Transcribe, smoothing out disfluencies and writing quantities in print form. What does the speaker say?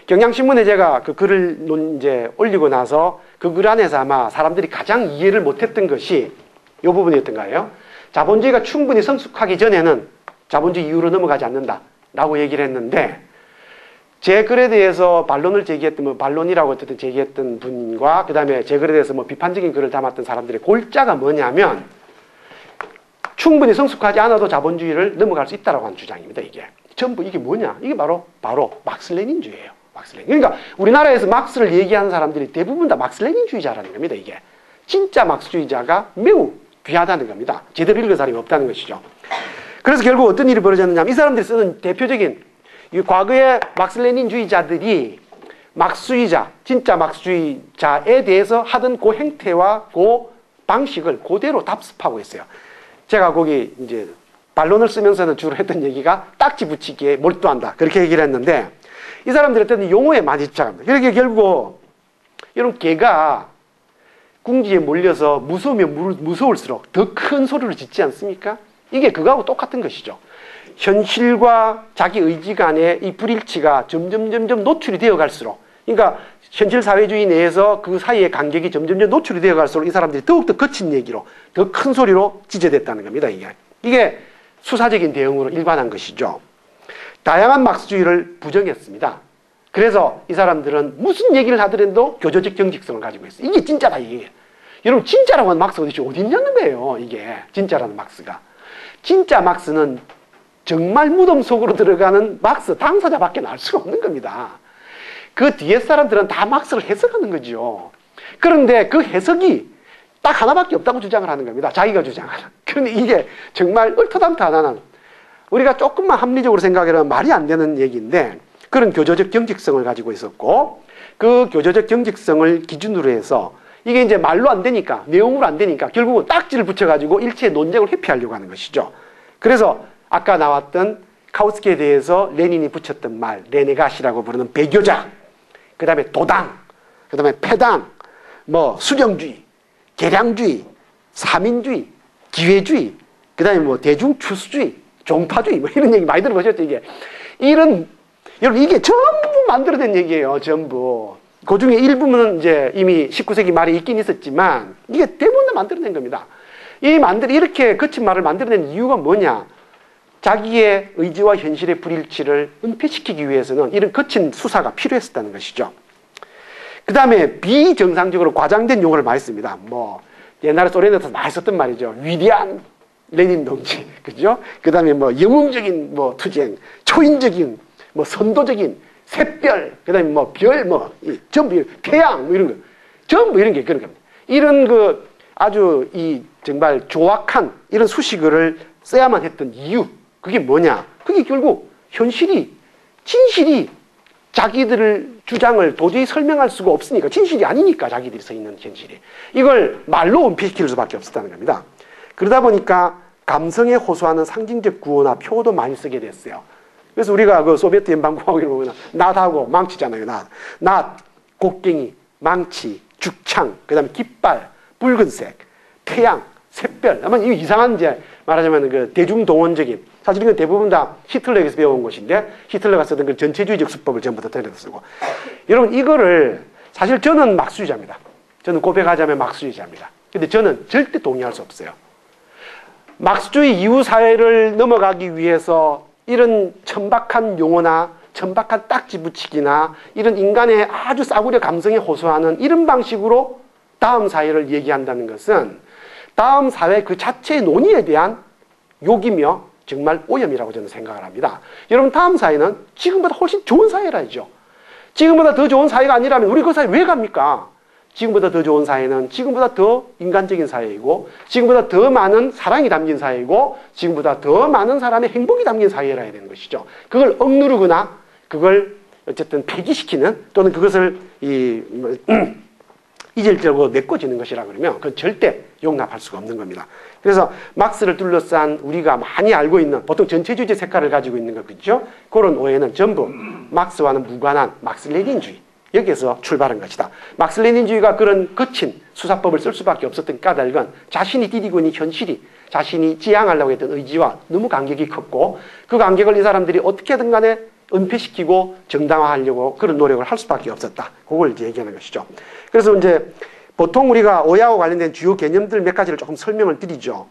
경향신문에 제가 그 글을 이제 올리고 나서 그 글 안에서 아마 사람들이 가장 이해를 못했던 것이 이 부분이었던가요? 자본주의가 충분히 성숙하기 전에는 자본주의 이후로 넘어가지 않는다라고 얘기를 했는데, 제 글에 대해서 반론을 제기했던, 뭐 반론이라고 어쨌든 제기했던 분과 그 다음에 제 글에 대해서 뭐 비판적인 글을 담았던 사람들의 골자가 뭐냐면, 충분히 성숙하지 않아도 자본주의를 넘어갈 수 있다라고 하는 주장입니다. 이게 전부 이게 뭐냐? 이게 바로 막스 레닌주의예요. 막스 레닌. 그러니까 우리나라에서 막스를 얘기하는 사람들이 대부분 다 막스 레닌주의자라는 겁니다. 이게 진짜 막스주의자가 매우 귀하다는 겁니다. 제대로 읽은 사람이 없다는 것이죠. 그래서 결국 어떤 일이 벌어졌느냐? 이 사람들이 쓰는 대표적인 이 과거의 막스 레닌주의자들이 막스주의자, 진짜 막스주의자에 대해서 하던 그 행태와 그 방식을 그대로 답습하고 있어요. 제가 거기 이제 반론을 쓰면서는 주로 했던 얘기가 딱지 붙이기에 몰두한다, 그렇게 얘기를 했는데, 이 사람들은 어떤 용어에 많이 집착합니다. 그렇게 결국 이런 개가 궁지에 몰려서 무서우면 무서울수록 더 큰 소리를 짓지 않습니까? 이게 그거하고 똑같은 것이죠. 현실과 자기 의지 간의 이 불일치가 점점 노출이 되어 갈수록, 그러니까 현실 사회주의 내에서 그 사이의 간격이 점점 노출이 되어 갈수록 이 사람들이 더욱더 거친 얘기로 더 큰 소리로 지저댔다는 겁니다. 이게 수사적인 대응으로 일관한 것이죠. 다양한 막스주의를 부정했습니다. 그래서 이 사람들은 무슨 얘기를 하더라도 교조적 경직성을 가지고 있어요. 이게 진짜다, 이게. 여러분, 진짜라고 하는 막스가 어디 있냐는 거예요, 이게. 진짜라는 막스가. 진짜 막스는 정말 무덤 속으로 들어가는 막스 당사자밖에 알 수가 없는 겁니다. 그 뒤에 사람들은 다 막스를 해석하는 거죠. 그런데 그 해석이 딱 하나밖에 없다고 주장을 하는 겁니다. 자기가 주장하는. 그런데 이게 정말 얼토당토 안 하는, 우리가 조금만 합리적으로 생각하면 말이 안 되는 얘기인데, 그런 교조적 경직성을 가지고 있었고, 그 교조적 경직성을 기준으로 해서 이게 이제 말로 안 되니까, 내용으로 안 되니까 결국은 딱지를 붙여가지고 일체의 논쟁을 회피하려고 하는 것이죠. 그래서 아까 나왔던 카우스키에 대해서 레닌이 붙였던 말, 레네가시라고 부르는 배교자, 그 다음에 도당, 그 다음에 패당, 뭐 수정주의, 계량주의, 사민주의, 기회주의, 그 다음에 뭐 대중추수주의, 종파주의, 뭐 이런 얘기 많이 들어보셨죠, 이게. 여러분, 이게 전부 만들어낸 얘기예요, 전부. 그 중에 일부는 이제 이미 19세기 말에 있긴 있었지만, 이게 대부분 다 만들어낸 겁니다. 이렇게 거친 말을 만들어낸 이유가 뭐냐? 자기의 의지와 현실의 불일치를 은폐시키기 위해서는 이런 거친 수사가 필요했었다는 것이죠. 그 다음에 비정상적으로 과장된 용어를 많이 씁니다. 뭐, 옛날에 소련에서 많이 썼던 말이죠. 위대한 레닌 동지, 그죠? 그 다음에 뭐, 영웅적인 뭐, 투쟁, 초인적인, 뭐, 선도적인, 샛별, 그 다음에 뭐, 별, 뭐, 전부, 태양, 뭐 이런 거. 전부 이런 게 그런 겁니다. 이런 그 아주 정말 조악한 이런 수식어를 써야만 했던 이유, 그게 뭐냐? 그게 결국 현실이, 진실이 자기들을 주장을 도저히 설명할 수가 없으니까, 진실이 아니니까 자기들이 서 있는 현실이. 이걸 말로 은폐시킬 수밖에 없었다는 겁니다. 그러다 보니까 감성에 호소하는 상징적 구호나 표도 많이 쓰게 됐어요. 그래서 우리가 그 소비에트 연방공화국을 보면 낫하고 망치잖아요. 낫, 곡괭이, 망치, 죽창, 그 다음에 깃발, 붉은색, 태양, 샛별. 아마 이 이상한 이제 말하자면 그 대중동원적인, 사실 이건 대부분 다 히틀러에게서 배워온 것인데, 히틀러가 쓰던 그 전체주의적 수법을 전부 다 들여서 쓰고. 여러분, 이거를 사실 저는 막스주의자입니다. 저는 고백하자면 막스주의자입니다. 근데 저는 절대 동의할 수 없어요. 막스주의 이후 사회를 넘어가기 위해서 이런 천박한 용어나 천박한 딱지 붙이기나 이런 인간의 아주 싸구려 감성에 호소하는 이런 방식으로 다음 사회를 얘기한다는 것은 다음 사회 그 자체의 논의에 대한 욕이며 정말 오염이라고 저는 생각을 합니다. 여러분, 다음 사회는 지금보다 훨씬 좋은 사회라죠. 지금보다 더 좋은 사회가 아니라면 우리 그 사회 왜 갑니까? 지금보다 더 좋은 사회는 지금보다 더 인간적인 사회이고, 지금보다 더 많은 사랑이 담긴 사회이고, 지금보다 더 많은 사람의 행복이 담긴 사회라 해야 되는 것이죠. 그걸 억누르거나 그걸 어쨌든 폐기시키는, 또는 그것을 이질적으로 메꿔지는 것이라 그러면 그건 절대 용납할 수가 없는 겁니다. 그래서 막스를 둘러싼 우리가 많이 알고 있는 보통 전체주의적 색깔을 가지고 있는 것, 그렇죠? 그런 오해는 전부 막스와는 무관한 막스 레닌주의, 여기에서 출발한 것이다. 막스 레닌주의가 그런 거친 수사법을 쓸 수밖에 없었던 까닭은 자신이 디디고 있는 현실이, 자신이 지향하려고 했던 의지와 너무 간격이 컸고, 그 간격을 이 사람들이 어떻게든 간에 은폐시키고 정당화하려고 그런 노력을 할 수밖에 없었다. 그걸 이제 얘기하는 것이죠. 그래서 이제 보통 우리가 오야와 관련된 주요 개념들 몇 가지를 조금 설명을 드리죠.